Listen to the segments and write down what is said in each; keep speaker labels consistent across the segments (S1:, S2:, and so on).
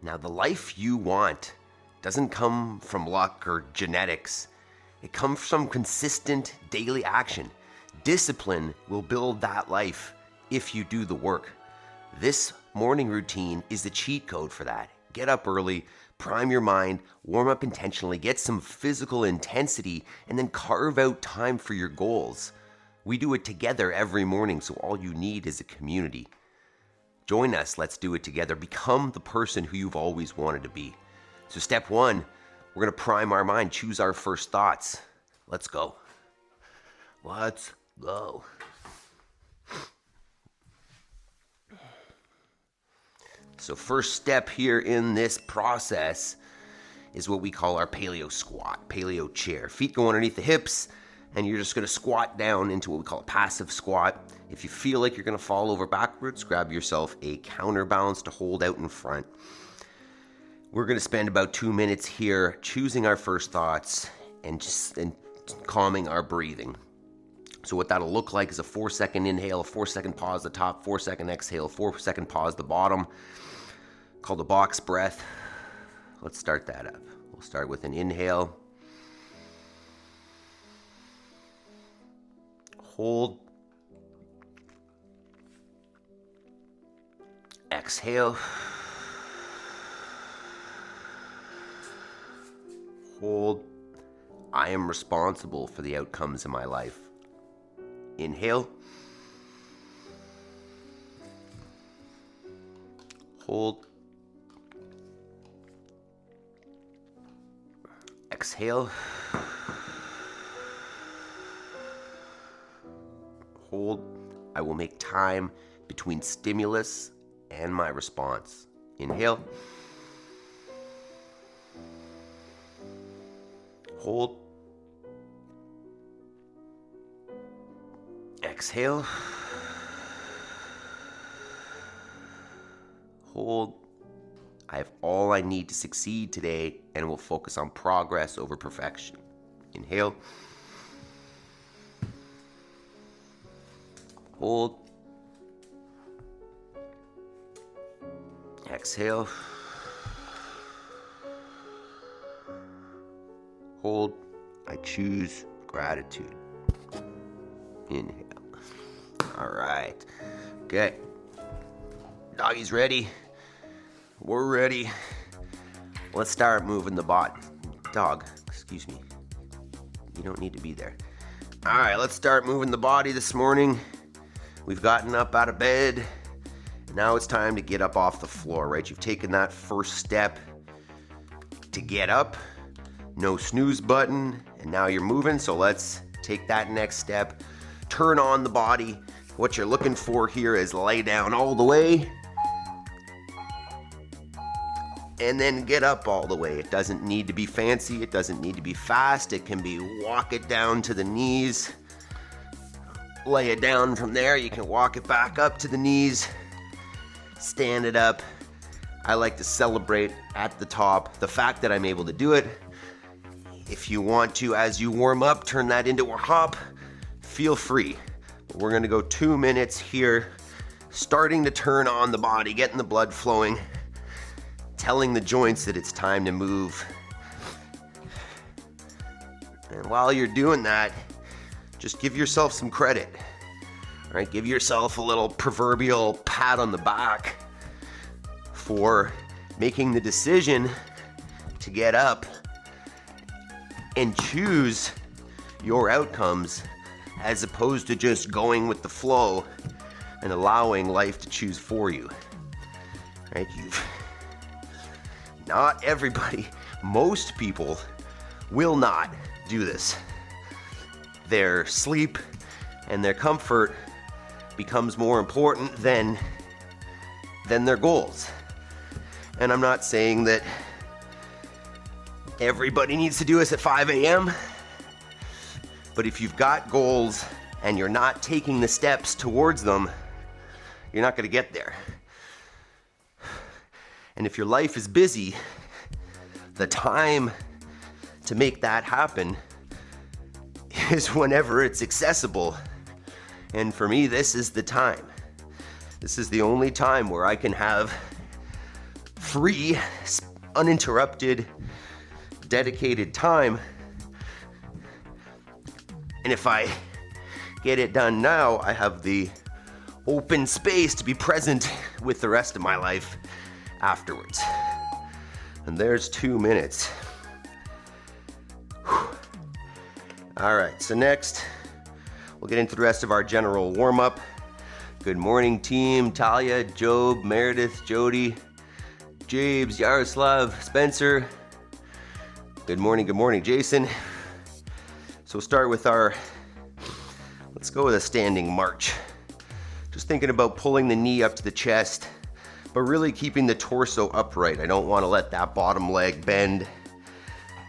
S1: Now, the life you want doesn't come from luck or genetics. It comes from consistent daily action. Discipline will build that life if you do the work. This morning routine is the cheat code for that. Get up early, prime your mind, warm up intentionally, get some physical intensity, and then carve out time for your goals. We do it together every morning, so all you need is a community. Join us, let's do it together. Become the person who you've always wanted to be. So step one, we're gonna prime our mind, choose our first thoughts. Let's go. Let's go. So first step here in this process is what we call our paleo squat, paleo chair. Feet go underneath the hips, and you're just gonna squat down into what we call a passive squat. If you feel like you're gonna fall over backwards, grab yourself a counterbalance to hold out in front. We're gonna spend about 2 minutes here choosing our first thoughts and calming our breathing. So what that'll look like is a 4-second inhale, a 4-second pause at the top, 4-second exhale, 4-second pause at the bottom, called the box breath. Let's start that up. We'll start with an inhale. Hold. Exhale. Hold. I am responsible for the outcomes in my life. Inhale. Hold. Exhale. Hold. I will make time between stimulus and my response. Inhale. Hold. Exhale. Hold. I have all I need to succeed today and will focus on progress over perfection. Inhale. Hold. Exhale. Hold. I choose gratitude. Inhale. All right. Okay. Doggy's ready. We're ready. Let's start moving the body. Dog, excuse me. You don't need to be there. All right, let's start moving the body this morning. We've gotten up out of bed. Now it's time to get up off the floor, right? You've taken that first step to get up. No snooze button. And now you're moving, so let's take that next step. Turn on the body. What you're looking for here is lay down all the way. And then get up all the way. It doesn't need to be fancy. It doesn't need to be fast. It can be walk it down to the knees. Lay it down from there. You can walk it back up to the knees. Stand it up. I like to celebrate at the top the fact that I'm able to do it. If you want to, as you warm up, turn that into a hop. Feel free. But we're gonna go 2 minutes here, starting to turn on the body, getting the blood flowing, telling the joints that it's time to move. And while you're doing that, just give yourself some credit. All right, give yourself a little proverbial pat on the back for making the decision to get up and choose your outcomes as opposed to just going with the flow and allowing life to choose for you. Right? Not everybody, most people will not do this. Their sleep and their comfort becomes more important than their goals. And I'm not saying that everybody needs to do this at 5 a.m. But if you've got goals and you're not taking the steps towards them, you're not gonna get there. And if your life is busy, the time to make that happen is whenever it's accessible. And for me, this is the time. This is the only time where I can have free, uninterrupted, dedicated time. And if I get it done now, I have the open space to be present with the rest of my life afterwards. And there's 2 minutes. Whew. All right, so next, we'll get into the rest of our general warm-up. Good morning, team. Talia, Job, Meredith, Jody, Jabes, Yaroslav, Spencer. Good morning, Jason. So we'll start with let's go with a standing march. Just thinking about pulling the knee up to the chest, but really keeping the torso upright. I don't want to let that bottom leg bend,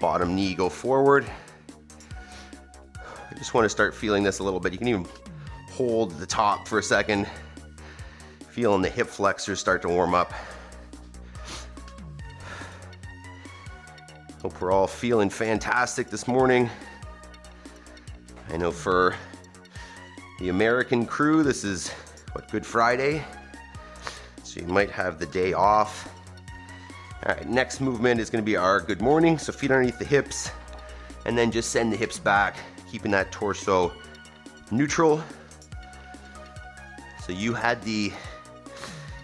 S1: bottom knee go forward. I just want to start feeling this a little bit. You can even hold the top for a second, feeling the hip flexors start to warm up. Hope we're all feeling fantastic this morning. I know for the American crew, this is Good Friday, so you might have the day off. All right, next movement is going to be our good morning. So feet underneath the hips, and then just send the hips back, keeping that torso neutral. So you had the,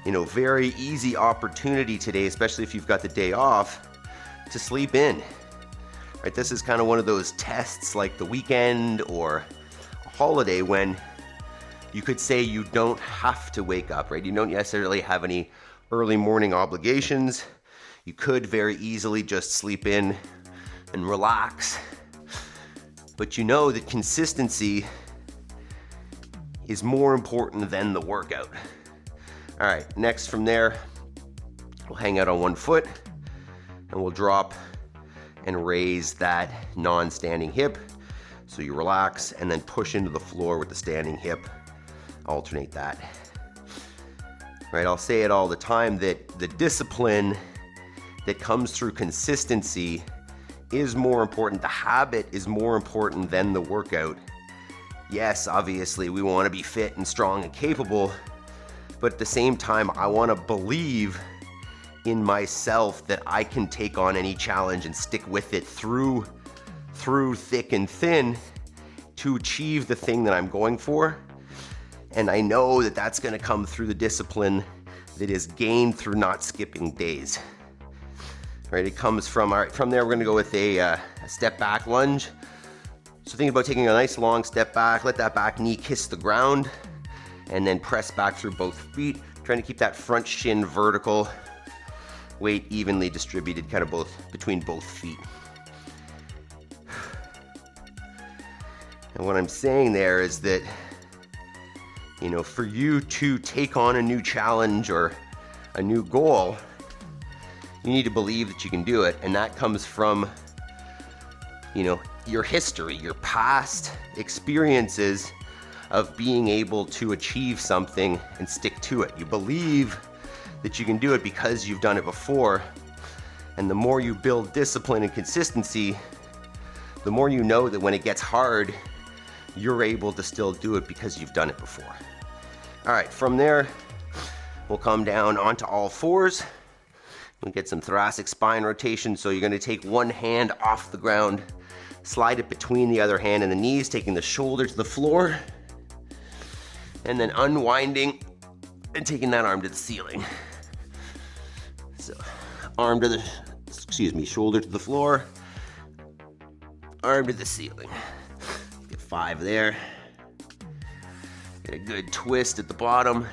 S1: very easy opportunity today, especially if you've got the day off, to sleep in. Right, this is kind of one of those tests like the weekend or a holiday when you could say you don't have to wake up, right? You don't necessarily have any early morning obligations. You could very easily just sleep in and relax. But you know that consistency is more important than the workout. All right, next from there, we'll hang out on one foot and we'll drop and raise that non-standing hip. So you relax and then push into the floor with the standing hip. Alternate that. Right, I'll say it all the time that the discipline that comes through consistency is more important. The habit is more important than the workout. Yes, obviously we want to be fit and strong and capable, but at the same time, I want to believe in myself that I can take on any challenge and stick with it through thick and thin to achieve the thing that I'm going for. And I know that that's going to come through the discipline that is gained through not skipping days. Right, it comes from, all right, from there we're going to go with a step back lunge. So think about taking a nice long step back, let that back knee kiss the ground, and then press back through both feet, trying to keep that front shin vertical, weight evenly distributed kind of between both feet. And what I'm saying there is that, for you to take on a new challenge or a new goal, you need to believe that you can do it. And that comes from, your history, your past experiences of being able to achieve something and stick to it. You believe that you can do it because you've done it before. And the more you build discipline and consistency, the more you know that when it gets hard, you're able to still do it because you've done it before. All right, from there, we'll come down onto all fours. We'll get some thoracic spine rotation. So you're gonna take one hand off the ground, slide it between the other hand and the knees, taking the shoulder to the floor, and then unwinding and taking that arm to the ceiling. So shoulder to the floor, arm to the ceiling. Get 5 there. Get a good twist at the bottom.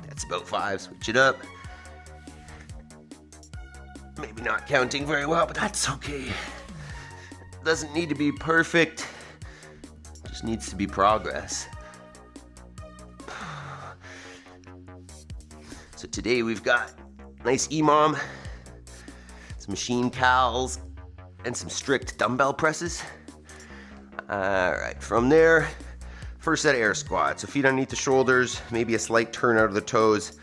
S1: That's about 5, switch it up. Maybe not counting very well, but that's okay. Doesn't need to be perfect, just needs to be progress. So today we've got nice EMOM, some machine cals, and some strict dumbbell presses. All right, from there, first set of air squats. So feet underneath the shoulders, maybe a slight turn out of the toes.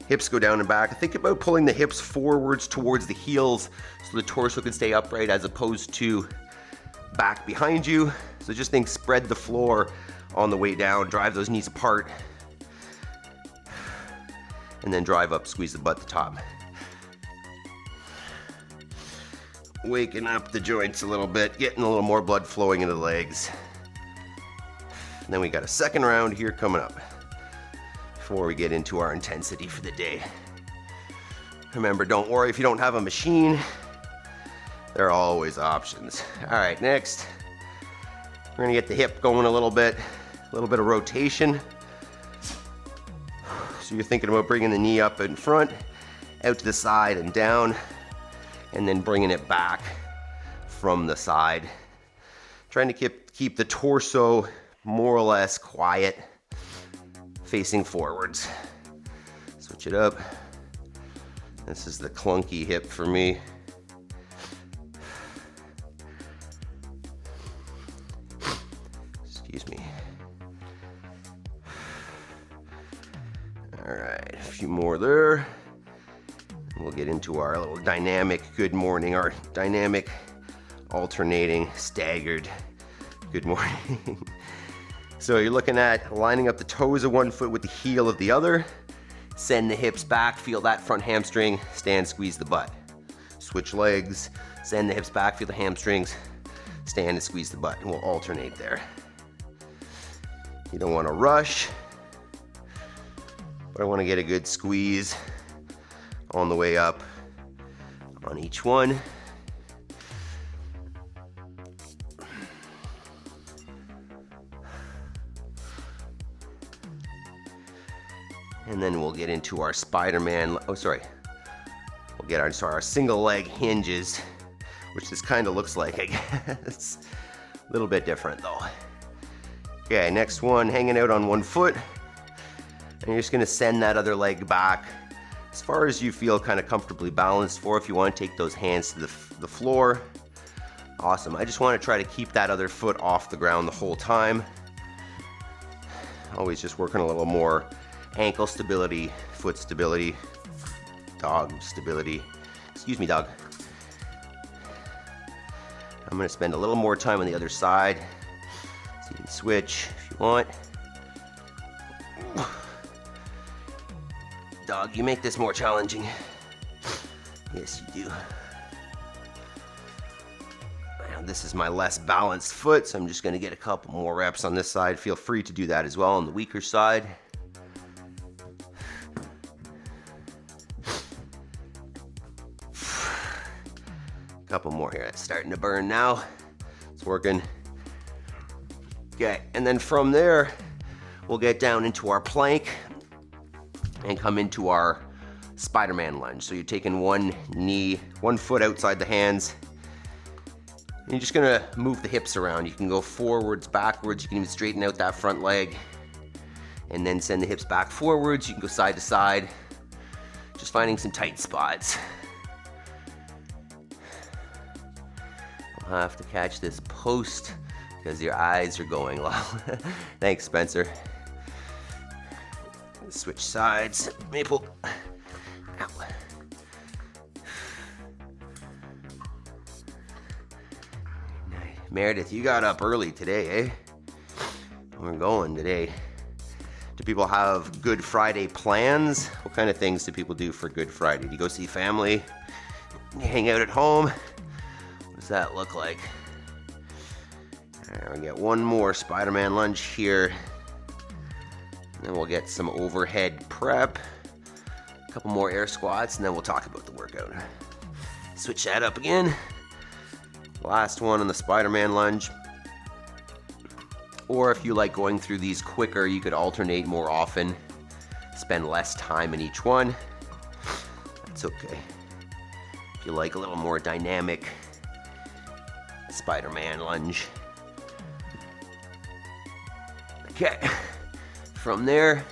S1: Hips go down and back. Think about pulling the hips forwards towards the heels so the torso can stay upright as opposed to back behind you. So just think spread the floor on the way down, drive those knees apart, and then drive up, squeeze the butt at the top. Waking up the joints a little bit, getting a little more blood flowing into the legs. And then we got a second round here coming up before we get into our intensity for the day. Remember, don't worry if you don't have a machine. There are always options. All right, next, we're gonna get the hip going a little bit of rotation. So you're thinking about bringing the knee up in front, out to the side and down, and then bringing it back from the side. Trying to keep the torso more or less quiet, facing forwards. Switch it up. This is the clunky hip for me. Excuse me. All right, a few more there. We'll get into our little dynamic good morning, our dynamic alternating staggered good morning. So you're looking at lining up the toes of one foot with the heel of the other. Send the hips back, feel that front hamstring, stand, squeeze the butt. Switch legs, send the hips back, feel the hamstrings, stand and squeeze the butt, and we'll alternate there. You don't want to rush, but I want to get a good squeeze on the way up on each one. And then we'll get into our Spider-Man, we'll get our single leg hinges, which this kind of looks like, I guess. A little bit different though. Okay, next one, hanging out on one foot. And you're just gonna send that other leg back as far as you feel kind of comfortably balanced for. If you want to take those hands to the floor, awesome. I just want to try to keep that other foot off the ground the whole time. Always just working a little more ankle stability, foot stability, dog stability. Excuse me, dog. I'm going to spend a little more time on the other side. So you can switch if you want. Dog, you make this more challenging. Yes, you do. Now, this is my less balanced foot, so I'm just going to get a couple more reps on this side. Feel free to do that as well on the weaker side. Couple more here. It's starting to burn now. It's working. Okay, and then from there, we'll get down into our plank and come into our Spider-Man lunge. So you're taking one foot outside the hands, and you're just gonna move the hips around. You can go forwards, backwards. You can even straighten out that front leg, and then send the hips back forwards. You can go side to side, just finding some tight spots. I'll have to catch this post because your eyes are going low. Thanks, Spencer. Switch sides. Maple. Ow. Meredith, you got up early today, eh? We're going today. Do people have Good Friday plans? What kind of things do people do for Good Friday? Do you go see family? You hang out at home? What does that look like? All right, we'll get one more Spider-Man lunge here. And then we'll get some overhead prep. A couple more air squats, and then we'll talk about the workout. Switch that up again. Last one on the Spider-Man lunge. Or if you like going through these quicker, you could alternate more often. Spend less time in each one. That's okay. If you like a little more dynamic Spider-Man lunge. Okay. From there,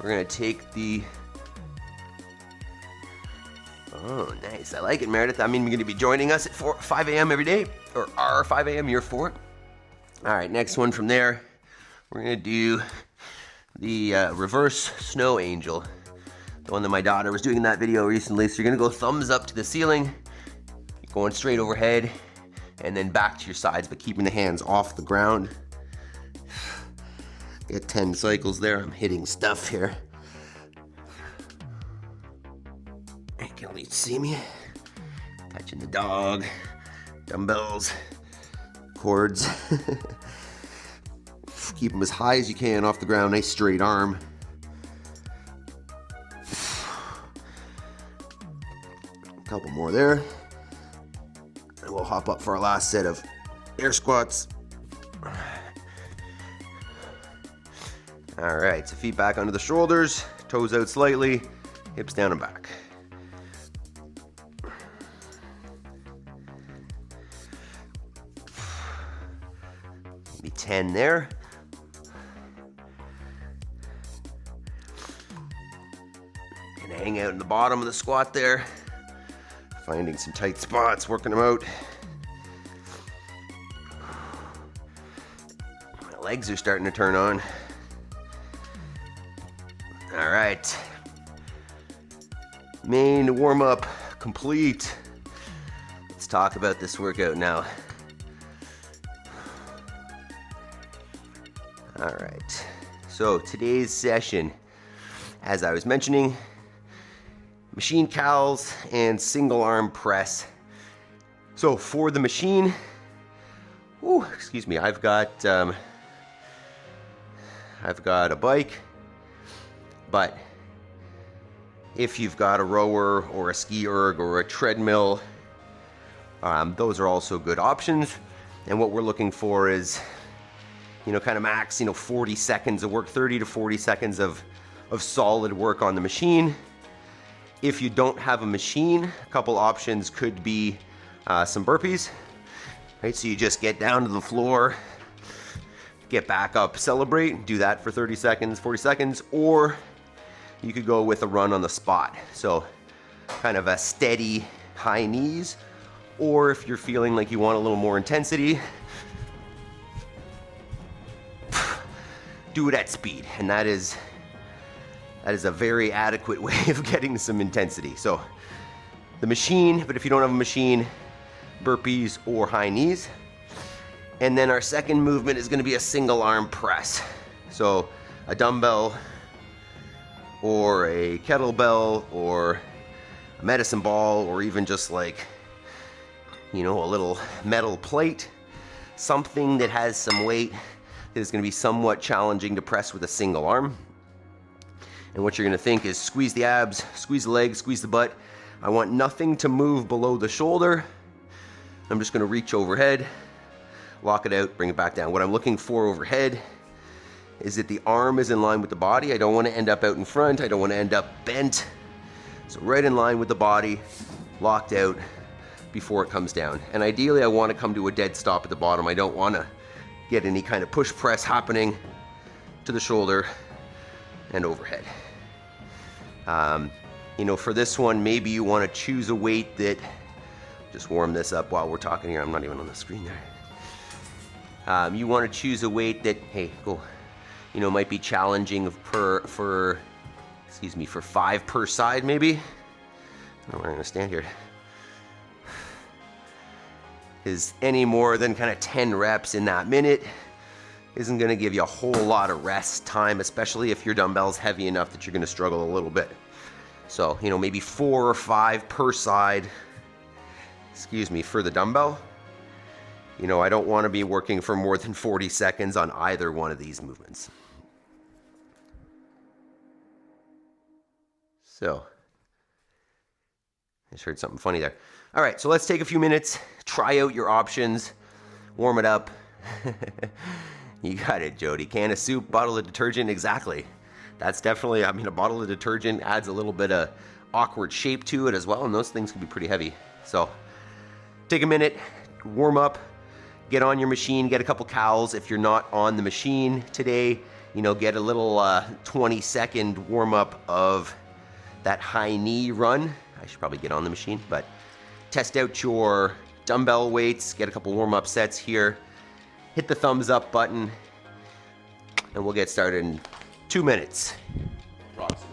S1: we're gonna take the, oh nice, I like it, Meredith. I mean, you're gonna be joining us at 5 a.m. every day, or our 5 a.m., you're 4. All right, next one from there, we're gonna do the reverse snow angel, the one that my daughter was doing in that video recently. So you're gonna go thumbs up to the ceiling, you're going straight overhead, and then back to your sides, but keeping the hands off the ground. Get 10 cycles there. I'm hitting stuff here. You can at least see me. Touching the dog, dumbbells, cords. Keep them as high as you can off the ground. Nice straight arm. A couple more there. And we'll hop up for our last set of air squats. All right, so feet back under the shoulders, toes out slightly, hips down and back. Maybe 10 there. Gonna hang out in the bottom of the squat there, finding some tight spots, working them out. My legs are starting to turn on. All right, main warm-up complete. Let's talk about this workout now. All right, so today's session, as I was mentioning, machine cals and single arm press. So for the machine, excuse me, I've got a bike. But if you've got a rower or a ski erg or a treadmill, those are also good options. And what we're looking for is, kind of max, 40 seconds of work, 30 to 40 seconds of solid work on the machine. If you don't have a machine, a couple options could be some burpees, right? So you just get down to the floor, get back up, celebrate, do that for 30 seconds, 40 seconds, or you could go with a run on the spot. So kind of a steady high knees, or if you're feeling like you want a little more intensity, do it at speed. And that is a very adequate way of getting some intensity. So the machine, but if you don't have a machine, burpees or high knees. And then our second movement is gonna be a single arm press. So a dumbbell or a kettlebell or a medicine ball, or even just like, a little metal plate, something that has some weight that is going to be somewhat challenging to press with a single arm. And what you're going to think is squeeze the abs, squeeze the legs, squeeze the butt. I want nothing to move below the shoulder. I'm just going to reach overhead, lock it out, bring it back down. What I'm looking for overhead is that the arm is in line with the body. I don't want to end up out in front. I don't want to end up bent. So right in line with the body, locked out before it comes down. And ideally, I want to come to a dead stop at the bottom. I don't want to get any kind of push press happening to the shoulder and overhead. For this one, maybe you want to choose a weight that, just warm this up while we're talking here. I'm not even on the screen there. You want to choose a weight that, might be challenging for 5 per side maybe. I don't know where I'm gonna stand here. Is any more than kind of 10 reps in that minute isn't gonna give you a whole lot of rest time, especially if your dumbbell's heavy enough that you're gonna struggle a little bit. So, maybe 4 or 5 per side, for the dumbbell. I don't wanna be working for more than 40 seconds on either one of these movements. So, I just heard something funny there. All right, so let's take a few minutes, try out your options, warm it up. You got it, Jody. Can of soup, bottle of detergent, exactly. That's definitely, a bottle of detergent adds a little bit of awkward shape to it as well, and those things can be pretty heavy. So, take a minute, warm up, get on your machine, get a couple cals. If you're not on the machine today, get a little 20-second warm up of that high knee run. I should probably get on the machine, but test out your dumbbell weights, get a couple warm-up sets here, hit the thumbs up button, and we'll get started in 2 minutes, approximately.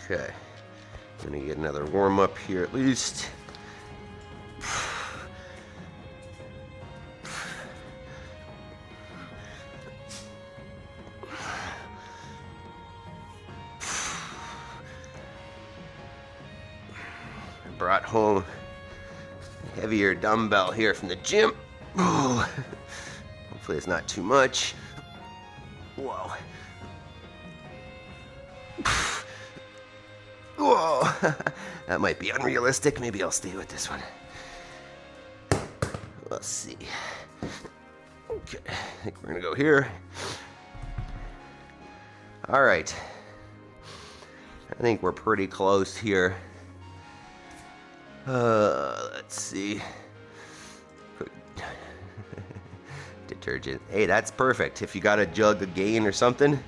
S1: Okay. Gonna get another warm up here at least. I brought home a heavier dumbbell here from the gym. Oh, hopefully it's not too much. Whoa. Whoa. That might be unrealistic. Maybe I'll stay with this one. Let's see. Okay, I think we're gonna go here. All right. I think we're pretty close here. Let's see. Detergent. Hey, that's perfect. If you got a jug of gain or something,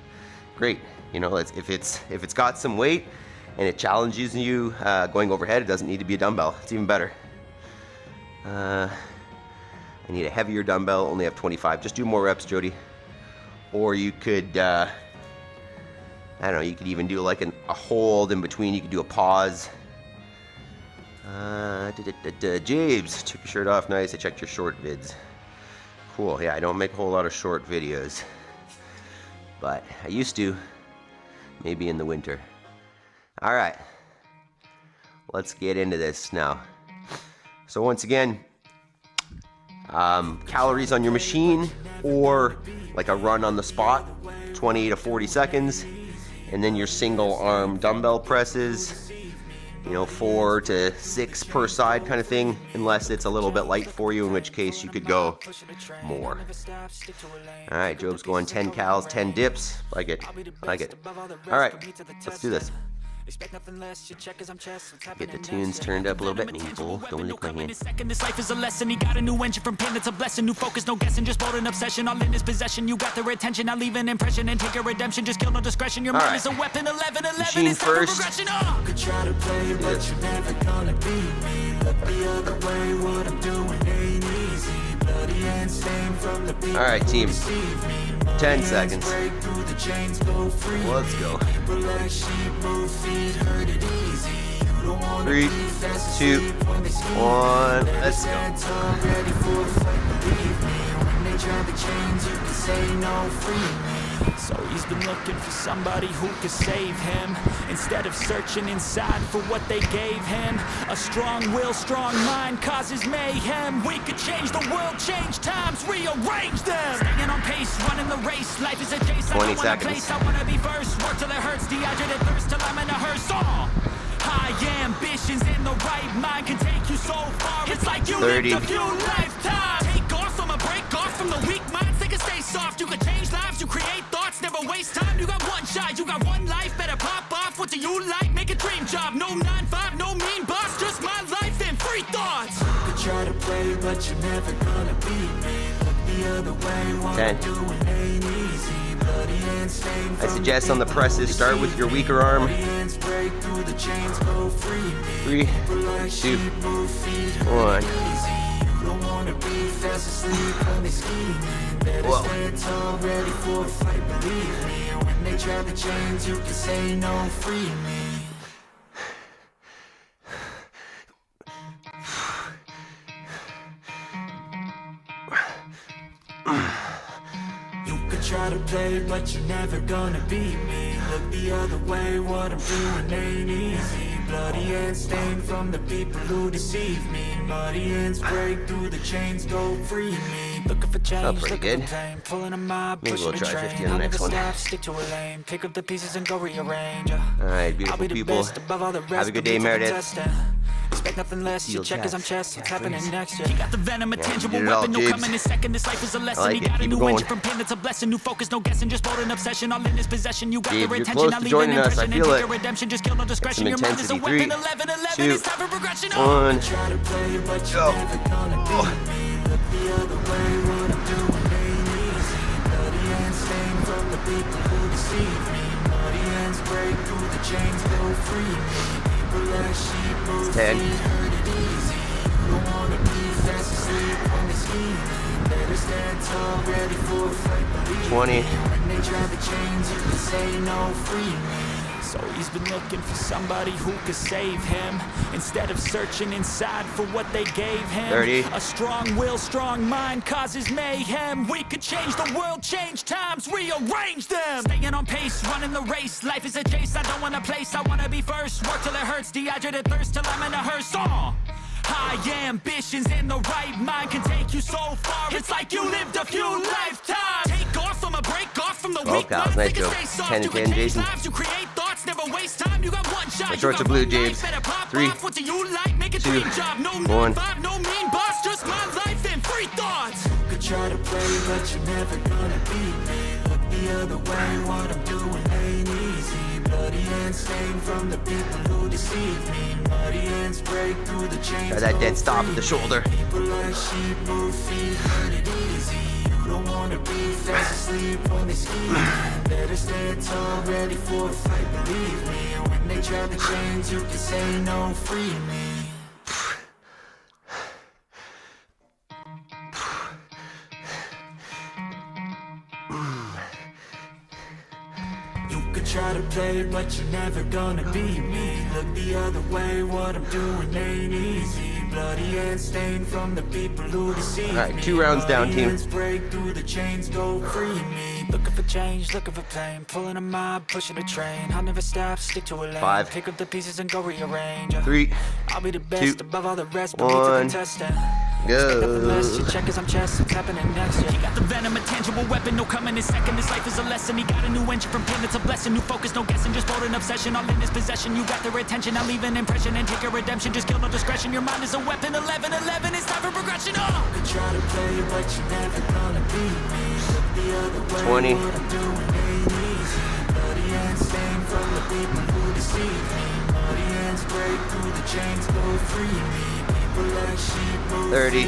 S1: great. You know, if it's got some weight and it challenges you going overhead, it doesn't need to be a dumbbell. It's even better. I need a heavier dumbbell. Only have 25. Just do more reps, Jody. Or you could, I don't know. You could even do like a hold in between. You could do a pause. James, took your shirt off. Nice. I checked your short vids. Cool. Yeah, I don't make a whole lot of short videos, but I used to, maybe in the winter. All right, let's get into this now. So once again, calories on your machine or like a run on the spot, 20 to 40 seconds, and then your single arm dumbbell presses, you know, 4 to 6 per side kind of thing, unless it's a little bit light for you, in which case you could go more. All right, Job's going 10 cals, 10 dips. Like it, like it. All right, let's do this. Get the tunes turned up a little bit. Meaningful. Don't lick my hand.
S2: This life is a lesson. He got a new engine from pain. It's a blessing. New focus, no guessing. Just bold and obsession. All in his possession. You got their attention. I leave an impression and take a redemption. Just kill no discretion. Your mind is a weapon. 11-11 is first. Could try to play, but you're never gonna beat me. Look the other way. What I'm doing ain't easy. Bloody and stained from the beat.
S1: All right, team. 10 seconds. Let's go. 3, 2, 1, let's go.
S2: So he's been looking for somebody who could save him, instead of searching inside for what they gave him. A strong will, strong mind causes mayhem. We could change the world, change times, rearrange them. Staying on pace, running the race. Life is a chase.
S1: 20 seconds.
S2: I wanna be first. Work till it hurts. Dehydrated thirst till I'm in a hearse. High ambitions in the right mind can take you so far. It's like you
S1: 30.
S2: lived a few lifetimes. Take off from a break off from the weak minds. They can stay soft. You can change lives. You create thoughts. Never waste time. You got one shot. You got one life. Better pop off. What do you like? Make a dream job. No 9-5. No mean boss. Just my life and free thoughts. You could try to play, but you're never gonna beat me. Look the other way. What
S1: 10.
S2: I'm doing ain't easy.
S1: I suggest on the presses, start with your weaker arm. 3, 2, 1. Whoa.
S2: Try to play, but you're never gonna beat me. Look the other way, what I'm doing ain't easy. Bloody and stained from the people who deceive me. Muddy ends break through the chains, go free me. Looking for change,
S1: pretty good.
S2: Pulling a mob,
S1: Maybe we'll
S2: pushing
S1: try
S2: a
S1: 50
S2: train.
S1: on the next one.
S2: Stop, stick to a lane. Pick up the pieces and go rearrange.
S1: Alright, beautiful people. Have a good day, Meredith.
S2: Expect nothing less. You check as I'm chest. What's happening next? He got the venom, a tangible
S1: did it all,
S2: weapon. No
S1: Jibs.
S2: coming in second. This life is a lesson.
S1: I like
S2: He
S1: it.
S2: got a
S1: Keep it
S2: new
S1: going.
S2: engine from pain. It's a blessing. New focus, no guessing. Just bold and obsession. All in his possession. You got
S1: Jibs,
S2: the
S1: you're
S2: retention.
S1: close
S2: I
S1: to
S2: leave an
S1: joining us. I
S2: impression and
S1: feel
S2: take
S1: it.
S2: a redemption. Just kill no discretion.
S1: Some
S2: Your mind is a
S1: intensity.
S2: weapon.
S1: 3,
S2: 11-11 is
S1: 2,
S2: time for progression.
S1: 1.
S2: Try to play, but
S1: Go.
S2: you're never gonna beat me. Look the other way. What I'm doing ain't easy. Bloody and stained from the people who deceive me. Muddy ends break through the chains, go free me. People like sheep move
S1: 10.
S2: feet, hurt it easy. You don't wanna be fast asleep on the scheme. Better stand tall, ready for a fight. Believe
S1: 20.
S2: me. When they try the chains, you can say no, free me. So he's been looking for somebody who could save him, instead of searching inside for what they gave him.
S1: 30.
S2: A strong will, strong mind causes mayhem. We could change the world, change times, rearrange them. Staying on pace, running the race. Life is a chase, I don't want a place, I wanna be first. Work till it hurts, dehydrated thirst till I'm in a hearse. High ambitions in the right mind can take you so far. It's like you lived a few lifetimes. Take off from a break off from the weak
S1: Cows,
S2: mind.
S1: nice
S2: Think and
S1: joke.
S2: stay soft.
S1: 10
S2: You
S1: and
S2: can
S1: 10,
S2: change
S1: Jason.
S2: lives, you create thoughts, never waste time. You got one shot,
S1: My
S2: you
S1: shorts
S2: got
S1: are blue,
S2: one life.
S1: James.
S2: Better pop
S1: 3,
S2: off. What do you like? Make a
S1: 2,
S2: dream job. No
S1: 1.
S2: 9-5, no mean boss. Just my life and free thoughts. You could try to play, but you're never gonna beat me. Look the other way, what I'm doing ain't easy. Bloody hands stained from the people who deceive me. Muddy hands break through the chains.
S1: Try that dead stop at the shoulder.
S2: People like sheep move feet, hurt it easy. You don't wanna be fast asleep on the ski. Better stand tall, ready for a fight, believe me. When they try to change, you can say no, free me. Try to play, but you're never gonna beat me. Look the other way, what I'm doing ain't easy. Bloody hands stained from the people who deceive me.
S1: Alright, 2 rounds down, team.
S2: Break through the chains, go free me. Looking for change, looking for pain. Pulling a mob, pushing a train. I'll never stop, stick to a lane.
S1: 5.
S2: Pick up the pieces and go rearrange.
S1: 3.
S2: I'll be the best
S1: 2,
S2: above all the rest, but me
S1: 1.
S2: to contestant.
S1: Go.
S2: Check as I'm chest, what's happening next? Yeah. He got the venom, a tangible weapon, no coming in second. This life is a lesson. He got a new engine from pain, it's a blessing. New focus, no guessing, just bold and obsession. All in his possession, you got their attention. I'll leave an impression and take your redemption. Just kill no discretion. Your mind is a weapon. 11-11, it's time for progression. You could try to play, but you're never gonna beat me. Look the other way.
S1: 20.
S2: What I'm doing ain't easy. Bloody hands stained from the people who deceive me. Muddy hands break through the chains, go free me.
S1: 30.
S2: You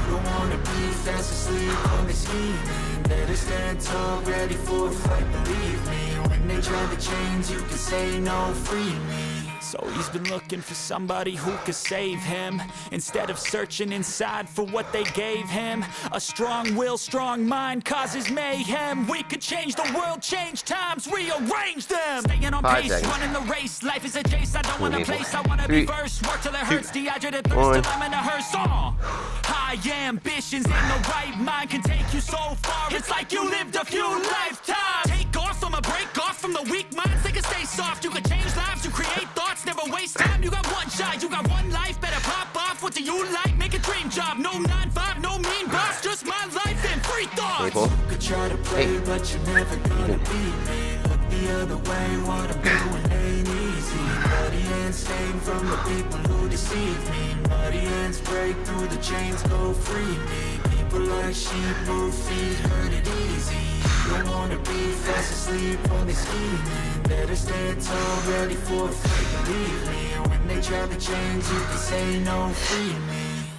S2: don't wanna be fast asleep on the scheming. Better stand tall, ready for a fight, believe me. When they try to change, you can say no, free me. So he's been looking for somebody who could save him, instead of searching inside for what they gave him. A strong will, strong mind causes mayhem. We could change the world, change times, rearrange them. Staying on
S1: 5
S2: pace,
S1: seconds.
S2: running the race. Life is a chase, I don't want a place, I wanna
S1: 3,
S2: be first. Work till it hurts,
S1: 2,
S2: dehydrated thirst
S1: 1.
S2: till I'm in a hearse. High ambitions in the right mind can take you so far. It's like you lived a few lifetimes. Take off from a break off from the weak minds. They can stay soft, you can change lives, you create thoughts, never waste time. You got one shot, you got one life. Better pop off, what do you like? Make a dream job. No 9-5, no mean boss. Just my life and free thoughts. You could try to play, but you're never gonna beat me. Look the other way, what I'm doing ain't easy. Bloody hands stained from the people who deceive me. Muddy hands break through the chains, go free me. People like sheep move feet, hurt it easy. You don't wanna be fast asleep on the scheming. Better stand tall, ready for a fight, believe me. When they try to change, you can say no, free me.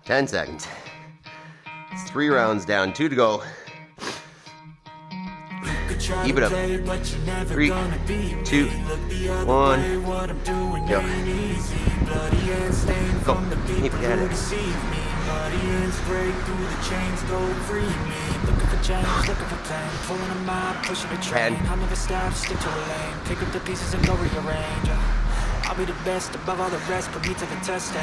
S1: 10 seconds. It's 3 rounds down, 2 to go. Keep it up. 3, 2, 1. Go. Go. Keep at it.
S2: Bloody hands break through the chains, go free me. Looking for change, looking for pain. Pulling a mob, pushing a train. I'll never stop, stick to a lane. Pick up the pieces and go rearrange. I'll be the best above all the rest, put me to the test.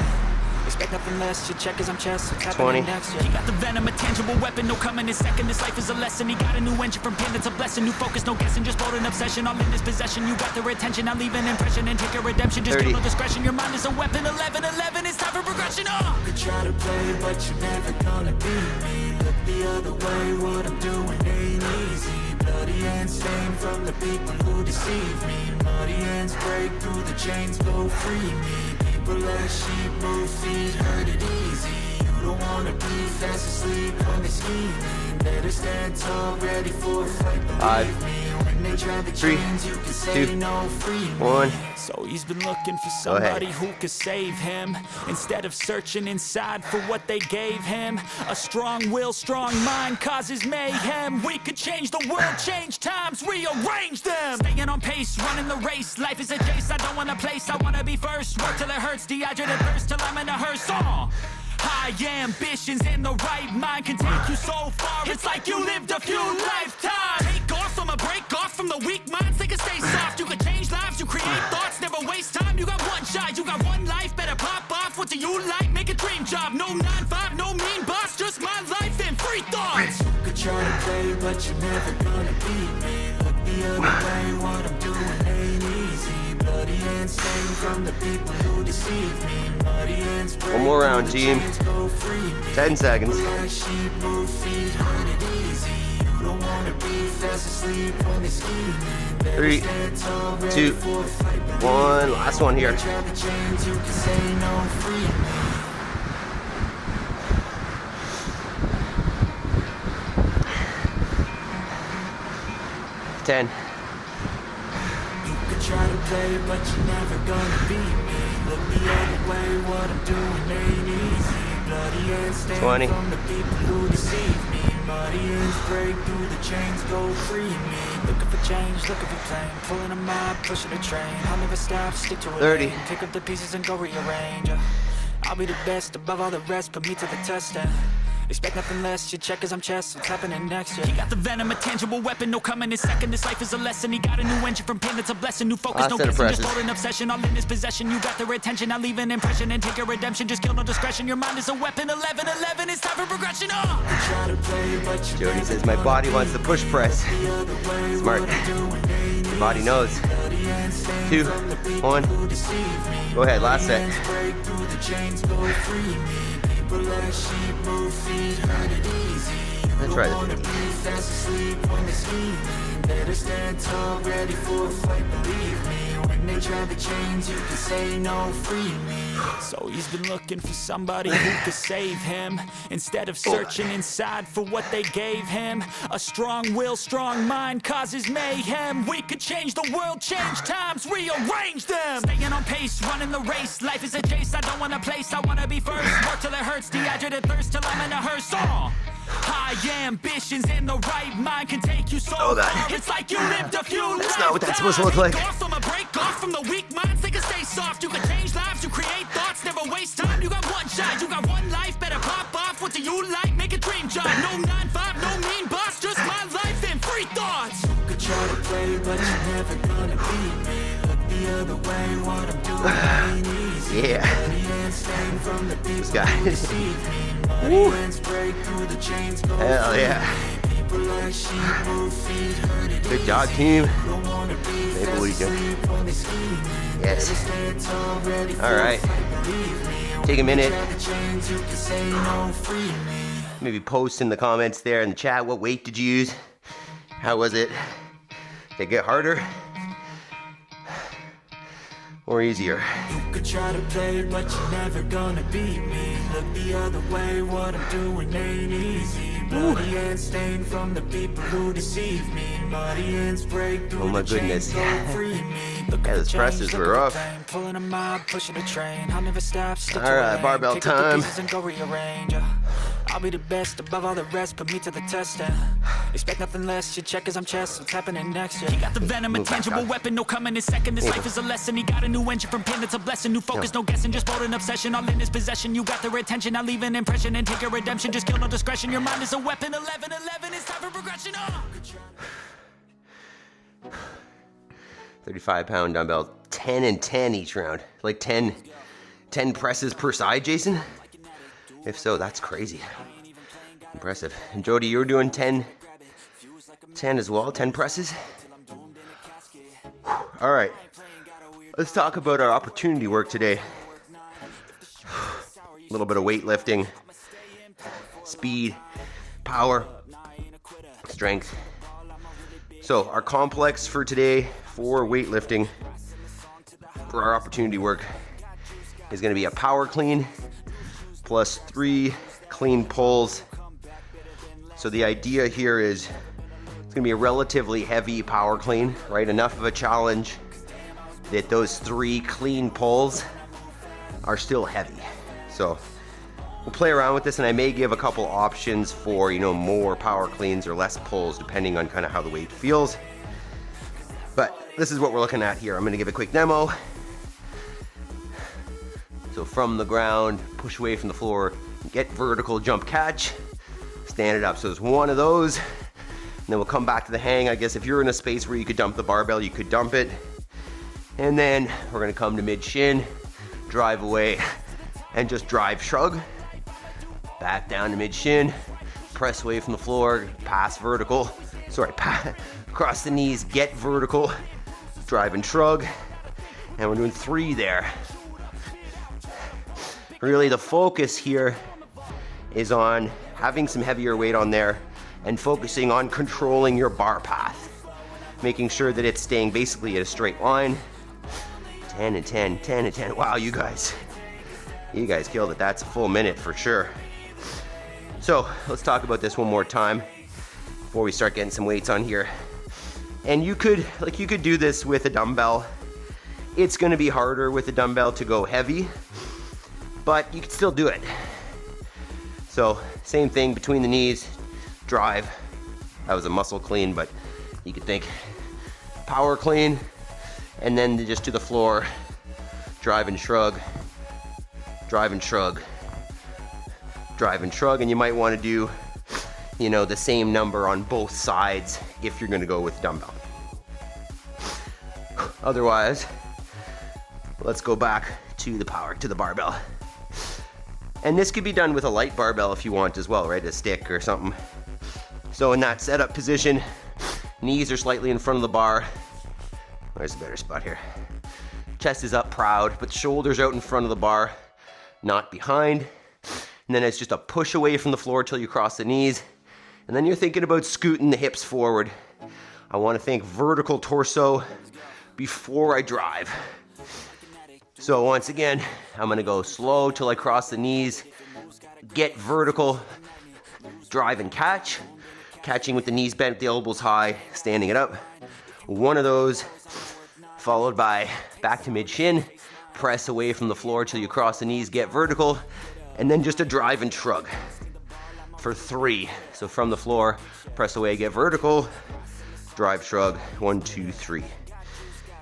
S2: Expect nothing less, your check as I'm chest. What's happening
S1: 20.
S2: next? Yeah. He got the venom, a tangible weapon, no coming in second. This life is a lesson. He got a new engine from pain, it's a blessing. New focus, no guessing, just bold and obsession. All in his possession, you got their attention. I'll leave an impression and take your redemption. Just
S1: 30.
S2: kill no discretion. Your mind is a weapon. 11-11, it's time for progression. You could try to play, but you're never gonna beat me. Look the other way, what I'm doing ain't easy. Bloody hands stained from the people who deceive me. Muddy hands break through the chains, go free me. People like sheep move feet, hurt it easy. You don't wanna be fast asleep on the scheming. Better stand tall, ready for a fight, believe me. When they try to
S1: 3,
S2: change, you can say
S1: 2,
S2: no, free me.
S1: 1.
S2: So he's been looking for
S1: Go ahead.
S2: somebody who could save him, instead of searching inside for what they gave him. A strong will, strong mind causes mayhem. We could change the world, change times, rearrange them. Staying on pace, running the race. Life is a chase, I don't want a place, I wanna be first. Work till it hurts, dehydrated thirst till I'm in a hearse. High High ambitions and the right mind can take you so far. It's like you lived a few lifetimes. Take off from a break off from the weak minds. They can stay soft. You can change lives. You create thoughts. Never waste time. You got one shot. You got one life. Better pop off. What do you like? Make a dream job. No 9-5. No mean boss. Just my life and free thoughts. You could try to play, but you're never gonna beat me. Look the other way. What I'm doing ain't easy. Bloody and stained from the people who deceive me.
S1: One more round, team. 10 seconds. 3, 2, 1. Last one here. 10.
S2: Try to play, but you're never gonna beat me. Look the other way, what I'm doing ain't easy. Bloody hands stand
S1: 20.
S2: from the people who deceive me. Muddy hands break through the chains, go free me. Looking for change, looking for pain. Pulling a mob, pushing a train. I'll never stop, stick to it.
S1: 30.
S2: Pick up the pieces and go rearrange. I'll be the best above all the rest, put me to the test. Expect nothing less, your check is I'm chess, what's happening next, yeah. He got the venom, a tangible weapon, no coming in second. This life is a lesson, he got a new engine from pain, it's a blessing. New focus, no guessing, just hold an obsession. All in his possession, you got their attention. I'll leave an impression and take a redemption. Just kill, no discretion, your mind is a weapon. 11-11, it's time for progression,
S1: Jody says, my body wants to push press. Smart. Your body knows. 2, 1. Go ahead, last set. Let's try this. Better stand tall, ready for a fight, believe me. When they try the chains, you can say no, free me. So he's been looking for somebody who could save him, instead of searching inside for what they gave him. A strong will, strong mind causes mayhem. We could change the world, change times, rearrange them. Staying on pace, running the race. Life is a chase, I don't want a place, I wanna be first. Work till it hurts, dehydrated thirst till I'm in a hearse. High ambitions and the right mind can take you so far. It's like you lived a few lifetimes. That's not what that's supposed to look like.
S2: Off from a break off from the weak minds. They can stay soft. You can change lives. You create thoughts. Never waste time. You got one shot. You got one life. Better pop off. What do you like? Make a dream job. No 9-5. No mean boss. Just my life and free thoughts. You could try to play, but you're never gonna beat me. Look the other way. What I'm doing ain't easy.
S1: Yeah. This guy. Woo. Hell yeah. Good job, team. Maybe we can. Yes. Alright. Take a minute. Maybe post in the comments there in the chat, what weight did you use? How was it? Did it get harder? Or easier?
S2: You could try to play, but you're never gonna beat me. Look the other way, what I'm doing ain't easy. Bloody hands stained from the people who deceive me. Muddy hands break through.
S1: Oh my goodness. Yeah, those presses were rough.
S2: Pulling a mob, pushing a train. I'll never stop, stick to it.
S1: Alright, barbell time.
S2: And go rearrange. I'll be the best above all the rest, put me to the test. Expect nothing less, your check is I'm chess, what's happening next? He got the venom, a tangible weapon, no coming in second. This life is a lesson, he got a new engine from pain, it's a blessing. New focus, no guessing, just bold an obsession. All in his possession, you got their attention. I'll leave an impression and take a redemption. Just kill, no discretion, your mind is a weapon. 11-11, it's time for progression.
S1: 35-pound dumbbell, 10 and 10 each round. Like 10 presses per side, Jason? If so, that's crazy. Impressive. And Jody, you were doing 10 as well, 10 presses? All right, let's talk about our opportunity work today. A little bit of weightlifting, speed, power, strength. So our complex for today for weightlifting, for our opportunity work, is gonna be a power clean plus 3 clean pulls. So the idea here is it's gonna be a relatively heavy power clean, right? Enough of a challenge that those 3 clean pulls are still heavy. So we'll play around with this, and I may give a couple options for, you know, more power cleans or less pulls depending on kind of how the weight feels. But this is what we're looking at here. I'm gonna give a quick demo. So from the ground, push away from the floor, get vertical, jump catch, stand it up. So there's one of those, and then we'll come back to the hang. I guess if you're in a space where you could dump the barbell, you could dump it. And then we're gonna come to mid shin, drive away, and just drive shrug. Back down to mid shin, press away from the floor, pass vertical. Sorry, across the knees, get vertical, drive and shrug. And we're doing 3 there. Really the focus here is on having some heavier weight on there and focusing on controlling your bar path. Making sure that it's staying basically at a straight line. 10 and 10, 10 and 10. Wow, you guys killed it. That's a full minute for sure. So let's talk about this one more time before we start getting some weights on here. And you could do this with a dumbbell. It's gonna be harder with a dumbbell to go heavy, but you can still do it. So same thing between the knees, drive. That was a muscle clean, but you could think power clean, and then just to the floor, drive and shrug, drive and shrug, drive and shrug. And you might want to do, you know, the same number on both sides if you're going to go with dumbbell. Otherwise, let's go back to the barbell. And this could be done with a light barbell if you want as well, right? A stick or something. So in that setup position, knees are slightly in front of the bar. Where's a better spot here? Chest is up proud, but shoulders out in front of the bar, not behind. And then it's just a push away from the floor till you cross the knees. And then you're thinking about scooting the hips forward. I want to think vertical torso before I drive. So once again, I'm gonna go slow till I cross the knees, get vertical, drive and catch, catching with the knees bent, the elbows high, standing it up. One of those, followed by back to mid shin, press away from the floor till you cross the knees, get vertical, and then just a drive and shrug for 3. So from the floor, press away, get vertical, drive, shrug, 1, 2, 3.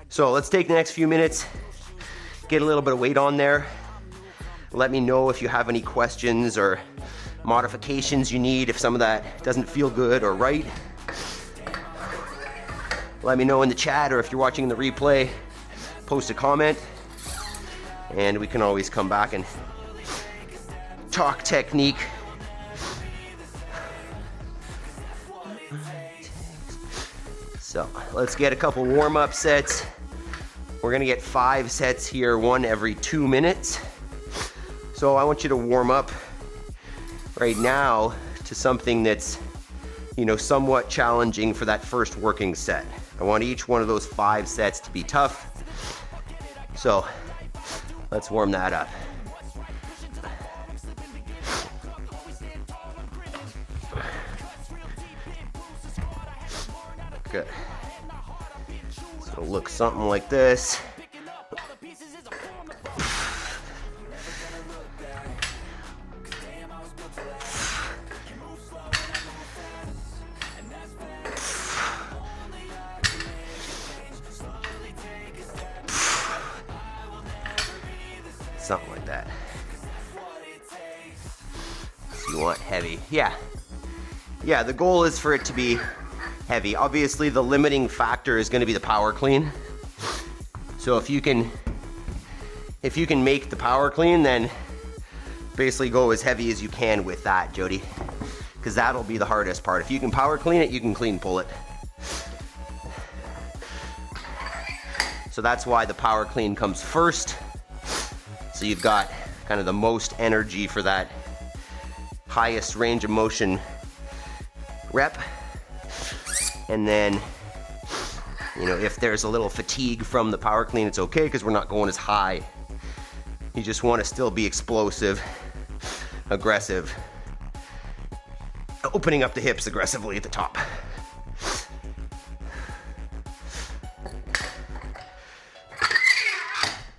S1: So let's take the next few minutes, get a little bit of weight on there. Let me know if you have any questions or modifications you need, if some of that doesn't feel good or right. Let me know in the chat, or if you're watching the replay, post a comment, and we can always come back and talk technique. So let's get a couple warm-up sets. We're gonna get 5 sets here, 1 every 2 minutes. So I want you to warm up right now to something that's, you know, somewhat challenging for that first working set. I want each one of those 5 sets to be tough. So let's warm that up. Good. So it'll look something like this. Something like that. So you want heavy. Yeah, the goal is for it to be heavy. Obviously the limiting factor is going to be the power clean. So if you can make the power clean, then basically go as heavy as you can with that, Jody, because that'll be the hardest part. If you can power clean it, you can clean pull it. So that's why the power clean comes first. So you've got kind of the most energy for that highest range of motion rep. And then, you know, if there's a little fatigue from the power clean, it's okay because we're not going as high. You just want to still be explosive, aggressive, opening up the hips aggressively at the top.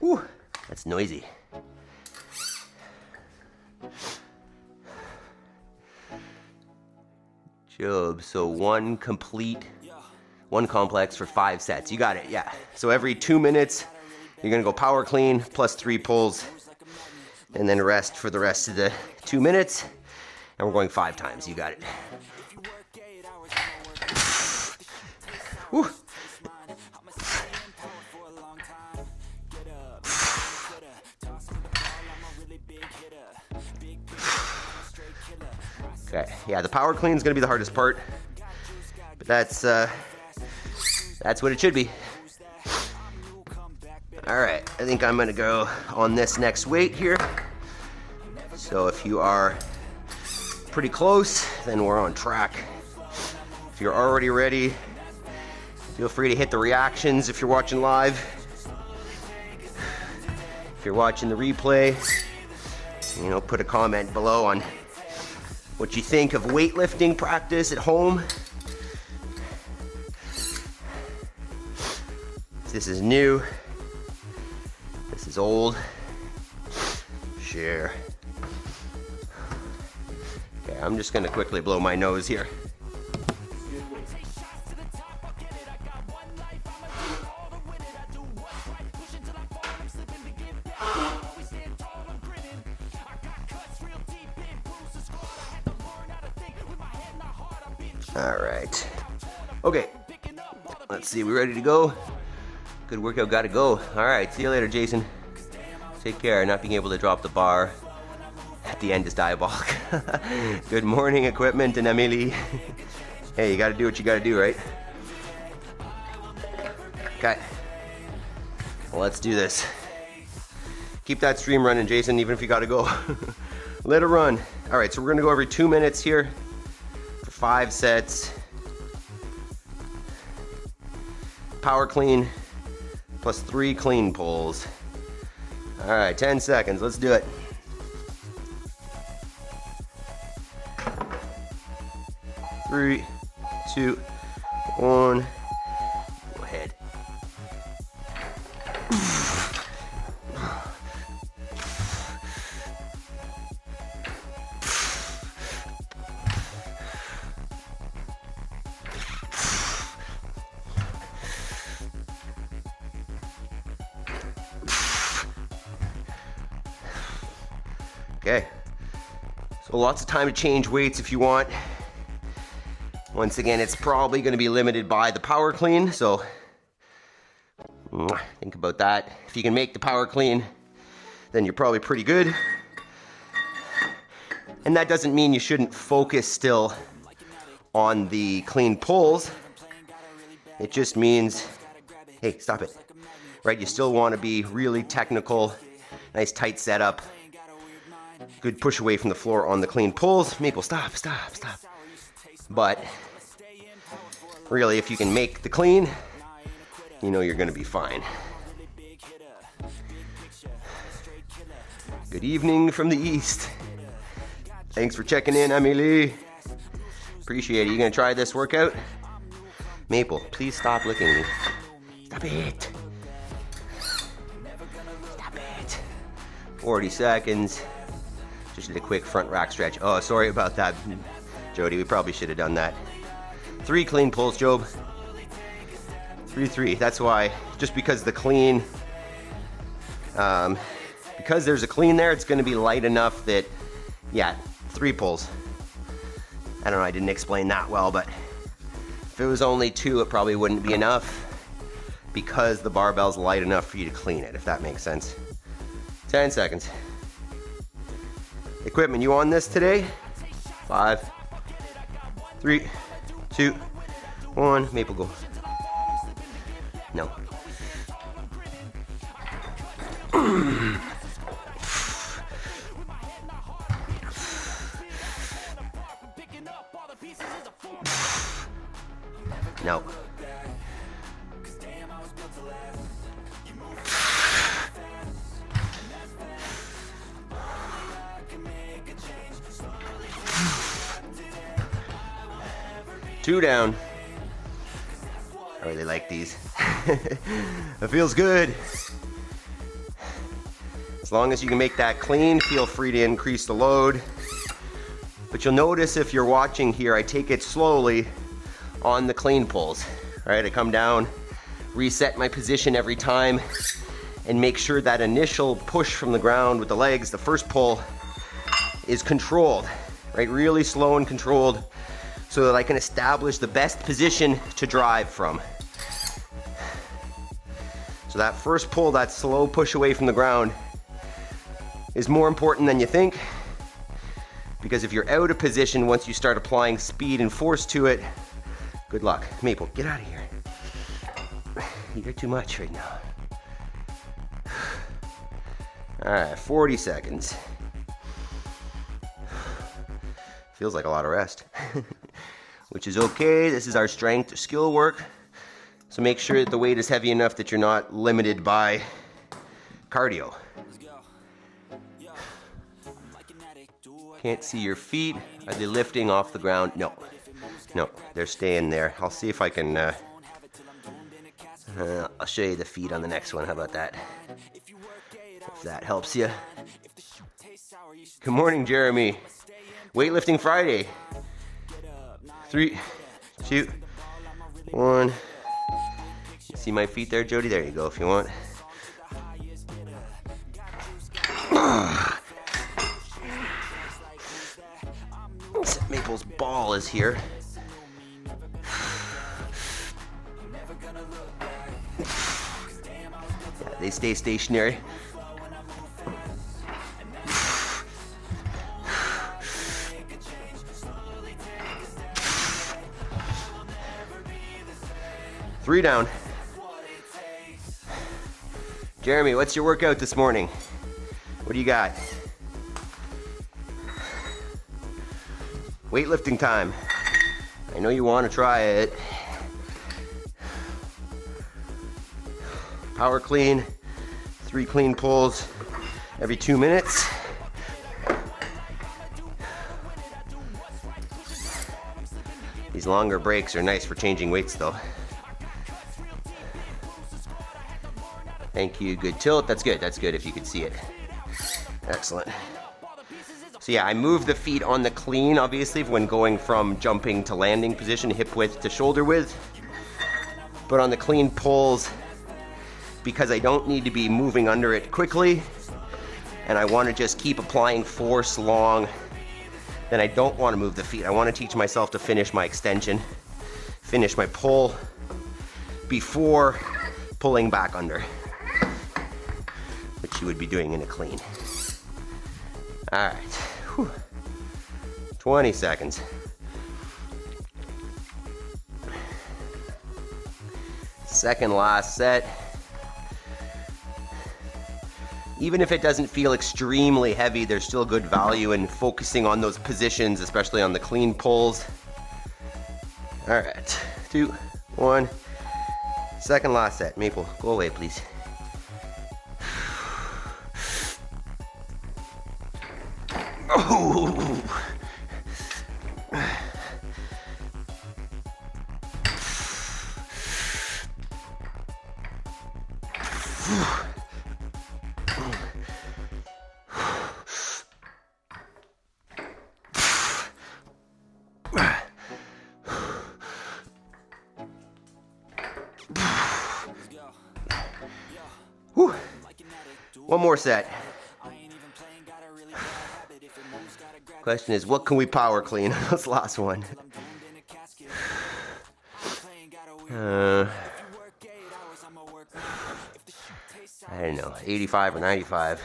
S1: Whew, that's noisy. Job, so one complex for 5 sets. You got it, yeah. So every 2 minutes, you're gonna go power clean plus 3 pulls. and then rest for the rest of the 2 minutes. And we're going 5 times. You got it. Whew. Okay, yeah, the power clean is going to be the hardest part, but that's what it should be. All right, I think I'm going to go on this next weight here. So if you are pretty close, then we're on track. If you're already ready, feel free to hit the reactions if you're watching live. If you're watching the replay, you know, put a comment below on what you think of weightlifting practice at home. This is new. This is old. Share. Okay, I'm just gonna quickly blow my nose here. All right. Okay. Let's see, we ready to go? Good workout, gotta go. All right, see you later, Jason. Take care. Not being able to drop the bar at the end is diabolical. Good morning, equipment and Emily. Hey, you gotta do what you gotta do, right? Okay. Well, let's do this. Keep that stream running, Jason, even if you gotta go. Let it run. All right, so we're gonna go every 2 minutes here. 5 sets. Power clean plus 3 clean pulls. All right, 10 seconds. Let's do it. Three, 2, 1. Go ahead. Okay, so lots of time to change weights if you want. Once again, it's probably going to be limited by the power clean, so think about that. If you can make the power clean, then you're probably pretty good. And that doesn't mean you shouldn't focus still on the clean pulls. It just means, hey, stop it. Right, you still want to be really technical, nice tight setup. Good push away from the floor on the clean pulls. Maple, stop. But really, if you can make the clean, you know you're going to be fine. Good evening from the east. Thanks for checking in, Amelie. Appreciate it. You going to try this workout? Maple, please stop licking me. Stop it. Stop it. 40 seconds. Just did a quick front rack stretch. Oh, sorry about that, Jody. We probably should have done that. 3 clean pulls, Job. 3. That's why, just because the clean, because there's a clean there, it's going to be light enough that, yeah, 3 pulls. I don't know, I didn't explain that well, but if it was only 2, it probably wouldn't be enough because the barbell's light enough for you to clean it, if that makes sense. 10 seconds. Equipment, you on this today? 5, 3, 2, 1. Maple, go. No. No. Two down. I really like these. It feels good. As long as you can make that clean, feel free to increase the load. But you'll notice if you're watching here, I take it slowly on the clean pulls. All right, I come down, reset my position every time, and make sure that initial push from the ground with the legs, the first pull, is controlled, right? Really slow and controlled so that I can establish the best position to drive from. So that first pull, that slow push away from the ground, is more important than you think, because if you're out of position once you start applying speed and force to it, good luck. Maple, get out of here. You're too much right now. All right, 40 seconds. Feels like a lot of rest, which is okay. This is our strength or skill work. So make sure that the weight is heavy enough that you're not limited by cardio. Can't see your feet. Are they lifting off the ground? No. No, they're staying there. I'll see if I can, I'll show you the feet on the next one. How about that? If that helps you. Good morning, Jeremy. Weightlifting Friday. 3, 2, 1. See my feet there, Jody? There you go if you want. Maple's ball is here. Yeah, they stay stationary. Three down. Jeremy, what's your workout this morning? What do you got? Weightlifting time. I know you want to try it. Power clean, 3 clean pulls every 2 minutes. These longer breaks are nice for changing weights though. Thank you, good tilt. That's good if you could see it. Excellent. So yeah, I move the feet on the clean, obviously, when going from jumping to landing position, hip width to shoulder width. But on the clean pulls, because I don't need to be moving under it quickly, and I want to just keep applying force long, then I don't want to move the feet. I want to teach myself to finish my extension, finish my pull before pulling back under, which you would be doing in a clean. All right. Whew. 20 seconds. Second last set. Even if it doesn't feel extremely heavy, there's still good value in focusing on those positions, especially on the clean pulls. All right, 2, 1. Second last set. Maple, go away, please. Oh. Whew. One more set. Question is, what can we power clean? This last one. I don't know, 85 or 95.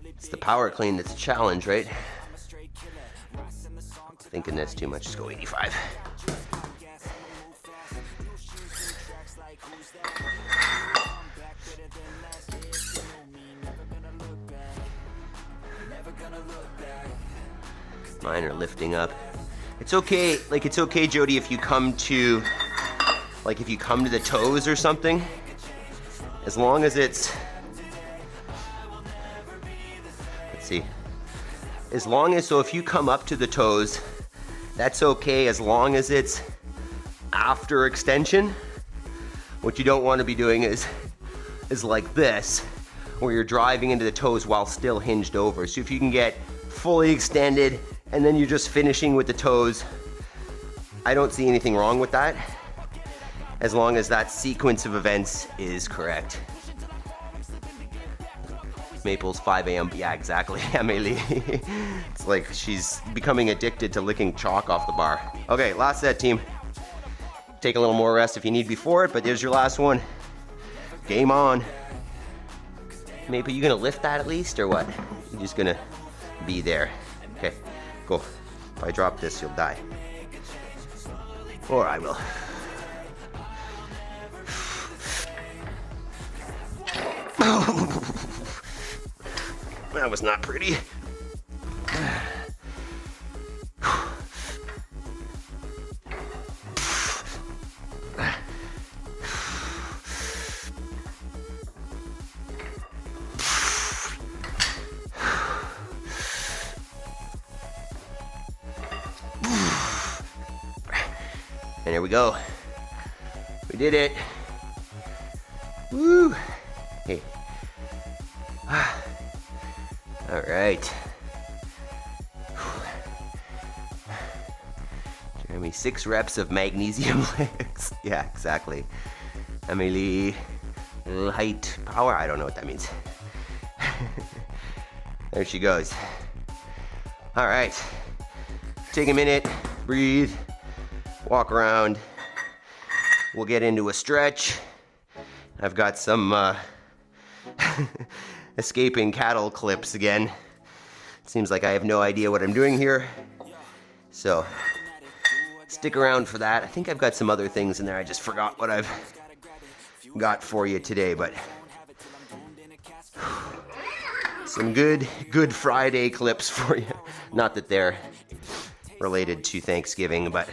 S1: It's the power clean that's a challenge, right? Thinking that's too much, just go 85. Mine are lifting up. It's okay, like it's okay, Jody, if you come to, like if you come to the toes or something, as long as it's, let's see, as long as, so if you come up to the toes, that's okay as long as it's after extension. What you don't want to be doing is like this, where you're driving into the toes while still hinged over. So if you can get fully extended and then you're just finishing with the toes, I don't see anything wrong with that. as long as that sequence of events is correct. Maple's 5 a.m. Yeah, exactly, Amelie. It's like she's becoming addicted to licking chalk off the bar. Okay, last set, team. Take a little more rest if you need before it, but there's your last one. Game on. Maple, you gonna lift that at least, or what? You're just gonna be there. Okay, go. If I drop this, you'll die. Or I will. That was not pretty. And there we go. We did it. Woo. Hey. All right. Jeremy, 6 reps of magnesium legs. Yeah, exactly. Amelie, light power. I don't know what that means. There she goes. All right. Take a minute, breathe, walk around. We'll get into a stretch. I've got some escaping cattle clips again. It seems like I have no idea what I'm doing here. So stick around for that. I think I've got some other things in there. I just forgot what I've got for you today, but some good Friday clips for you. Not that they're related to Thanksgiving, but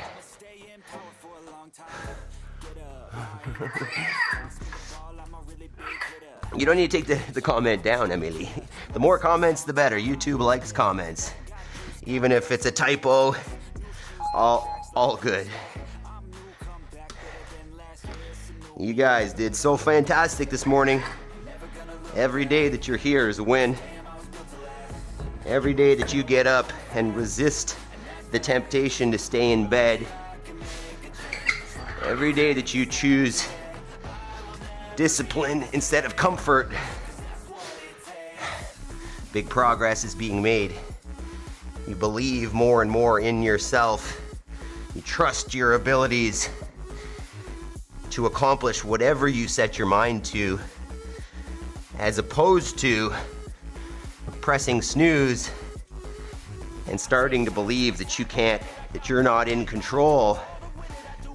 S1: you don't need to take the comment down, Emily. The more comments, the better. YouTube likes comments. Even if it's a typo, all good. You guys did so fantastic this morning. Every day that you're here is a win. Every day that you get up and resist the temptation to stay in bed. Every day that you choose discipline instead of comfort, big progress is being made. You believe more and more in yourself. You trust your abilities to accomplish whatever you set your mind to, as opposed to pressing snooze and starting to believe that you can't, that you're not in control,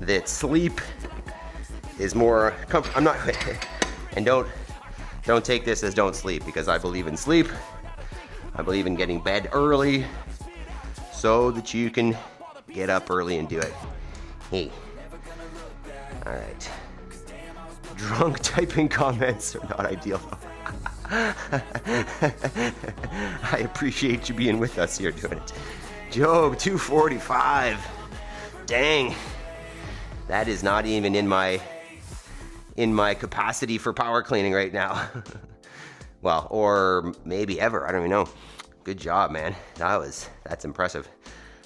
S1: that sleep is more I'm not and don't take this as don't sleep, because I believe in sleep. I believe in getting bed early so that you can get up early and do it. Hey. All right. Drunk typing comments are not ideal. I appreciate you being with us here doing it. Job 245. Dang. That is not even in my capacity for power cleaning right now. Well, or maybe ever, I don't even know. Good job, man. That's impressive.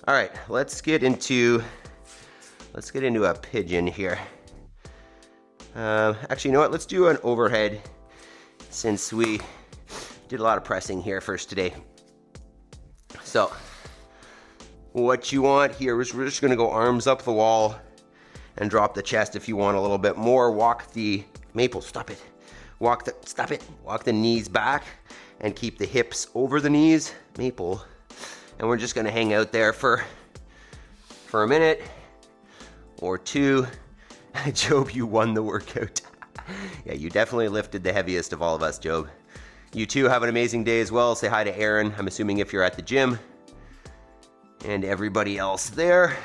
S1: All right, let's get into a pigeon here. Actually, you know what? Let's do an overhead, since we did a lot of pressing here first today. So, what you want here is we're just gonna go arms up the wall and drop the chest if you want a little bit more. Walk the Maple, stop it. Walk the knees back and keep the hips over the knees, Maple. And we're just gonna hang out there for a minute or two. Job, you won the workout. Yeah, you definitely lifted the heaviest of all of us, Job. You too have an amazing day as well. Say hi to Aaron, I'm assuming, if you're at the gym. And everybody else there.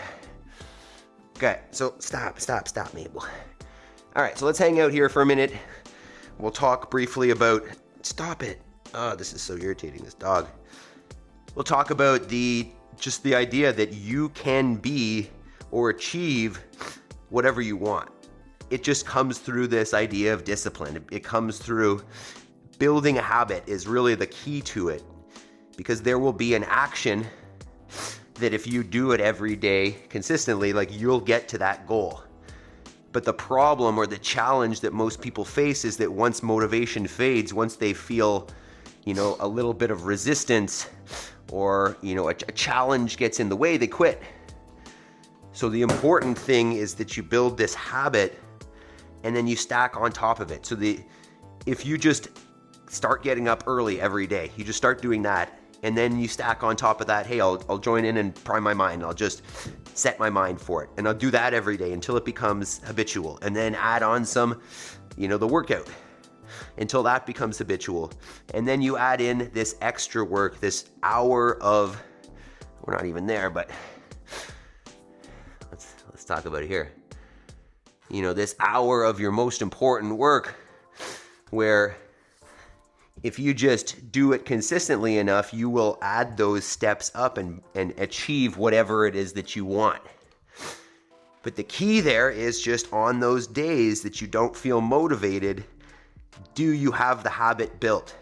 S1: Okay, so stop, Mabel. All right, so let's hang out here for a minute. We'll talk briefly about, stop it. Oh, this is so irritating, this dog. We'll talk about just the idea that you can be or achieve whatever you want. It just comes through this idea of discipline. It comes through building a habit is really the key to it, because there will be an action that if you do it every day consistently, like, you'll get to that goal. But the problem or the challenge that most people face is that once motivation fades, once they feel, a little bit of resistance or, a challenge gets in the way, they quit. So the important thing is that you build this habit and then you stack on top of it. So if you just start getting up early every day, you just start doing that, and then you stack on top of that, hey, I'll join in and prime my mind. I'll just set my mind for it. And I'll do that every day until it becomes habitual. And then add on some, the workout until that becomes habitual. And then you add in this extra work, this hour of, we're not even there, but let's talk about it here. This hour of your most important work, where if you just do it consistently enough, you will add those steps up and achieve whatever it is that you want. But the key there is just on those days that you don't feel motivated, do you have the habit built?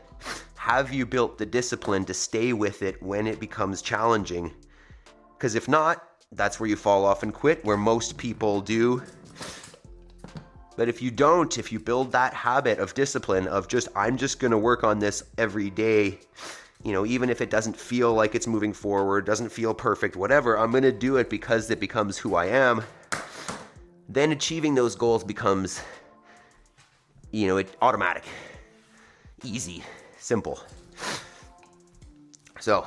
S1: Have you built the discipline to stay with it when it becomes challenging? Because if not, that's where you fall off and quit, where most people do. But if you don't, if you build that habit of discipline of I'm just going to work on this every day, even if it doesn't feel like it's moving forward, doesn't feel perfect, whatever, I'm going to do it because it becomes who I am, then achieving those goals becomes, automatic, easy, simple. So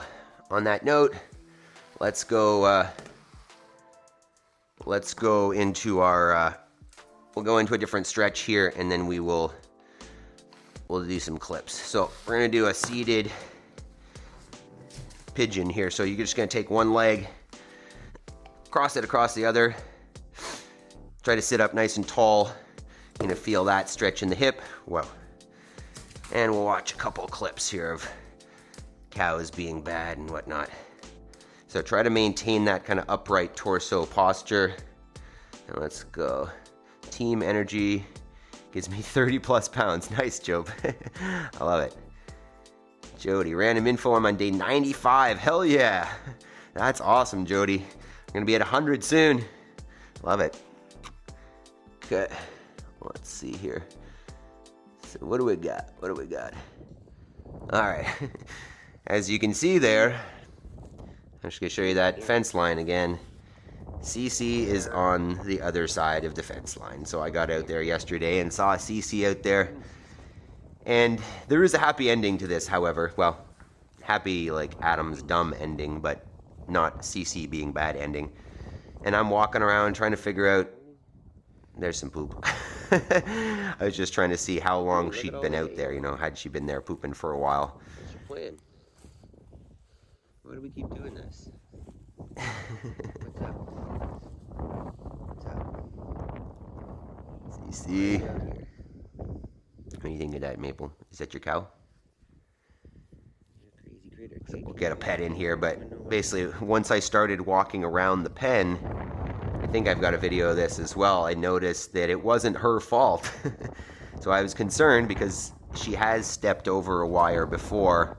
S1: on that note, let's go into our, we'll go into a different stretch here, and then we'll do some clips. So we're gonna do a seated pigeon here. So you're just gonna take one leg, cross it across the other, try to sit up nice and tall. You're gonna feel that stretch in the hip. Whoa. And we'll watch a couple clips here of cows being bad and whatnot. So try to maintain that kind of upright torso posture. And let's go. Team energy gives me 30 plus pounds. Nice, Job. I love it. Jody, random info, I'm on day 95. Hell yeah. That's awesome, Jody. I'm gonna be at 100 soon. Love it. Okay, let's see here. So what do we got? All right. As you can see there, I'm just gonna show you that fence line again. CC is on the other side of the fence line. So I got out there yesterday and saw CC out there. And there is a happy ending to this, however. Well, happy like Adam's dumb ending, but not CC being bad ending. And I'm walking around trying to figure out, there's some poop. I was just trying to see how long she'd been out there, had she been there pooping for a while. What's your plan? Why do we keep doing this? What's up? CC. What do you think of that, Maple? Is that your cow? So we'll get a pet in here, but basically once I started walking around the pen, I think I've got a video of this as well, I noticed that it wasn't her fault. So I was concerned because she has stepped over a wire before,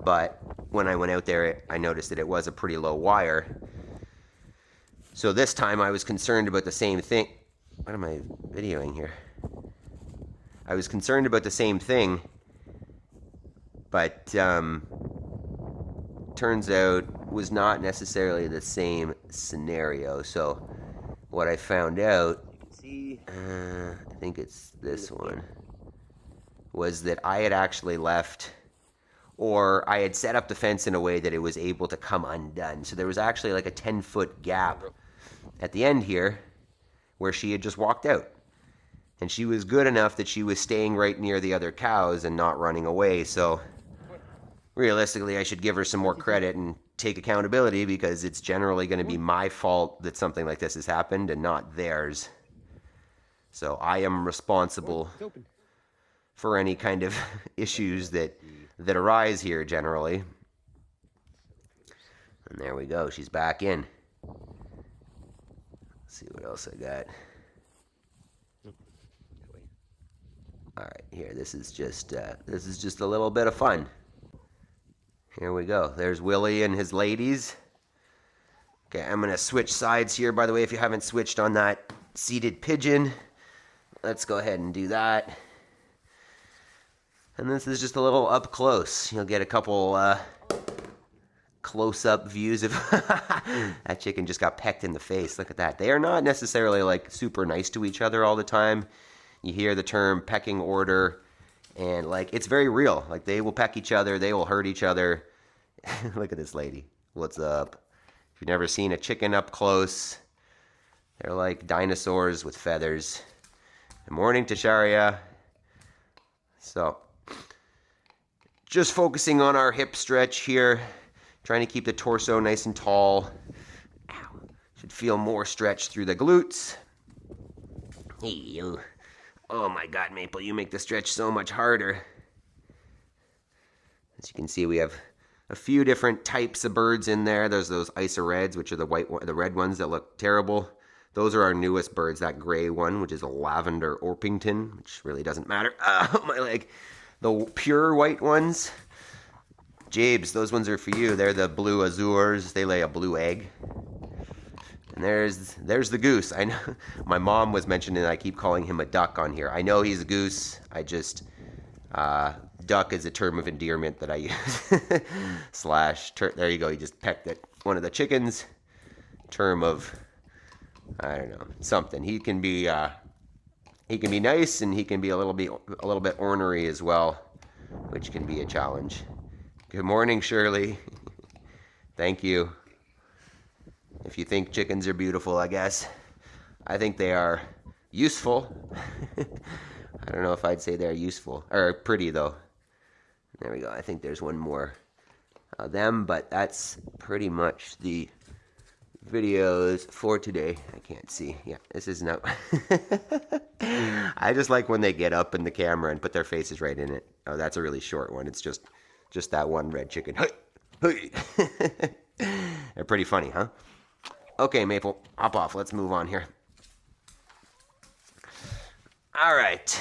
S1: but when I went out there, I noticed that it was a pretty low wire. So this time I was concerned about the same thing. What am I videoing here? I was concerned about the same thing, but turns out was not necessarily the same scenario. So what I found out, you can see, I think it's this one, was that I had actually left, or I had set up the fence in a way that it was able to come undone. So there was actually like a 10-foot gap at the end here where she had just walked out. And she was good enough that she was staying right near the other cows and not running away. So realistically, I should give her some more credit and take accountability, because it's generally going to be my fault that something like this has happened and not theirs. So I am responsible for any kind of issues that arise here generally. And there we go. She's back in. Let's see what else I got. All right, here. This is just a little bit of fun. Here we go. There's Willie and his ladies. Okay, I'm gonna switch sides here. By the way, if you haven't switched on that seated pigeon. Let's go ahead and do that. And this is just a little up close. You'll get a couple close-up views of that chicken just got pecked in the face. Look at that. They are not necessarily like super nice to each other all the time. You hear the term pecking order, and like it's very real. Like they will peck each other, they will hurt each other. Look at this lady. What's up? If you've never seen a chicken up close, they're like dinosaurs with feathers. Good morning, Tasharia. So, just focusing on our hip stretch here. Trying to keep the torso nice and tall. Ow. Should feel more stretch through the glutes. Hey, oh my God, Maple, you make the stretch so much harder. As you can see, we have a few different types of birds in there. There's those Isoreds, which are the red ones that look terrible. Those are our newest birds. That gray one, which is a lavender Orpington, which really doesn't matter. Oh, my leg. The pure white ones. Jabes, those ones are for you. They're the blue azures. They lay a blue egg. And there's the goose. I know my mom was mentioning I keep calling him a duck on here. I know he's a goose. I just duck is a term of endearment that I use. There you go. He just pecked at one of the chickens. Term of, I don't know, something. He can be nice, and he can be a little bit ornery as well, which can be a challenge. Good morning, Shirley. Thank you. If you think chickens are beautiful, I guess. I think they are useful. I don't know if I'd say they're useful. Or pretty, though. There we go. I think there's one more of them, but that's pretty much the videos for today. I can't see. Yeah, this is no. I just like when they get up in the camera and put their faces right in it. Oh, that's a really short one. It's just that one red chicken. They're pretty funny, huh? Okay, Maple, hop off. Let's move on here. All right.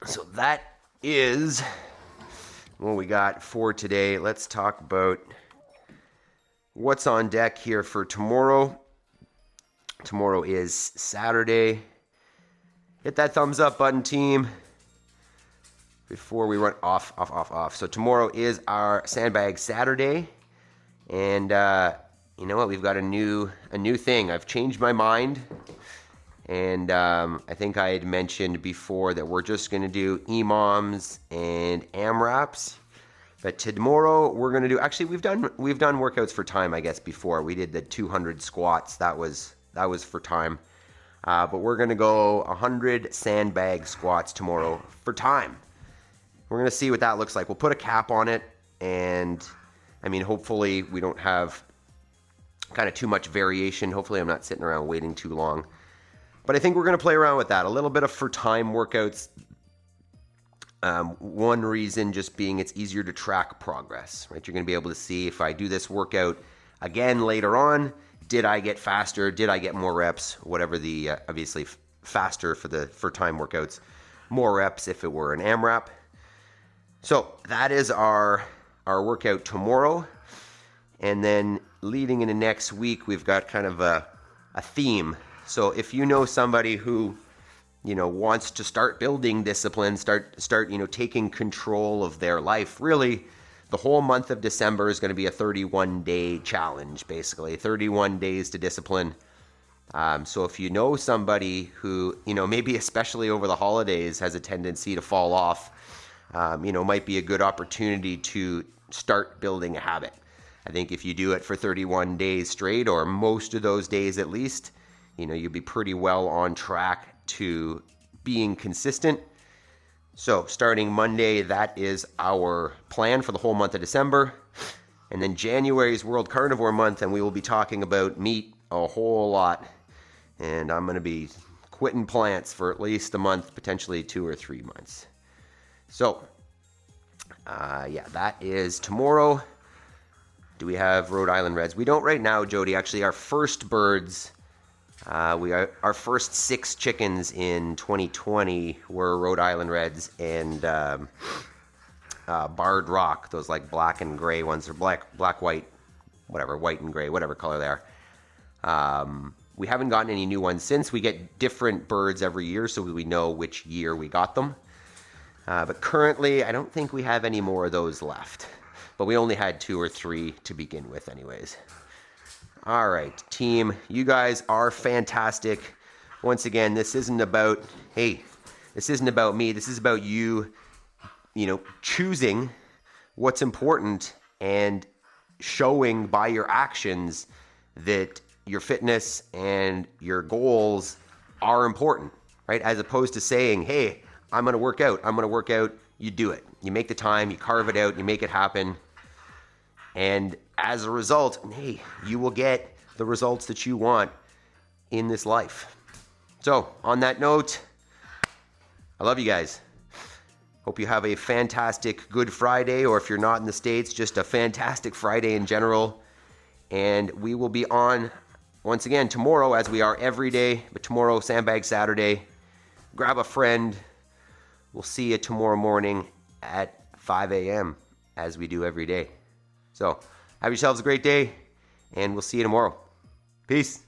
S1: So that is what we got for today. Let's talk about what's on deck here for tomorrow. Tomorrow is Saturday. Hit that thumbs up button, team, before we run off. So tomorrow is our Sandbag Saturday. And you know what? We've got a new thing. I've changed my mind. And I think I had mentioned before that we're just going to do EMOMs and AMRAPs. But tomorrow we're going to do, actually we've done workouts for time, I guess, before. We did the 200 squats. That was for time. But we're going to go 100 sandbag squats tomorrow for time. We're going to see what that looks like. We'll put a cap on it, and I mean, hopefully we don't have kind of too much variation. Hopefully I'm not sitting around waiting too long. But I think we're going to play around with that. A little bit of for time workouts. One reason just being it's easier to track progress, right? You're going to be able to see if I do this workout again later on, did I get faster? Did I get more reps? Whatever the, obviously faster for time workouts, more reps if it were an AMRAP. So that is our workout tomorrow. And then leading into next week, we've got kind of a theme. So if you know somebody who, you know, wants to start building discipline, start, you know, taking control of their life, really, the whole month of December is going to be a 31-day challenge, basically, 31 days to discipline. So if you know somebody who, you know, maybe especially over the holidays has a tendency to fall off, you know, might be a good opportunity to start building a habit. I think if you do it for 31 days straight, or most of those days at least, you know, you'll be pretty well on track to being consistent. So starting Monday, that is our plan for the whole month of December. And then January is World Carnivore Month, and we will be talking about meat a whole lot. And I'm going to be quitting plants for at least a month, potentially 2 or 3 months. So, yeah, that is tomorrow. Do we have Rhode Island Reds? We don't right now, Jody. Actually, our first birds, our first 6 chickens in 2020 were Rhode Island Reds and Barred Rock. Those like black and gray ones, or black, white, whatever, white and gray, whatever color they are. We haven't gotten any new ones since. We get different birds every year, so we know which year we got them. But currently, I don't think we have any more of those left. But we only had 2 or 3 to begin with anyways. All right, team, you guys are fantastic. Once again, this isn't about, hey, this isn't about me. This is about you, choosing what's important and showing by your actions that your fitness and your goals are important, right? As opposed to saying, hey, I'm going to work out. You do it. You make the time, you carve it out, you make it happen. And as a result, hey, you will get the results that you want in this life. So on that note, I love you guys. Hope you have a fantastic Good Friday, or if you're not in the States, just a fantastic Friday in general. And we will be on once again tomorrow, as we are every day, but tomorrow, Sandbag Saturday. Grab a friend. We'll see you tomorrow morning at 5 a.m. as we do every day. So have yourselves a great day, and we'll see you tomorrow. Peace.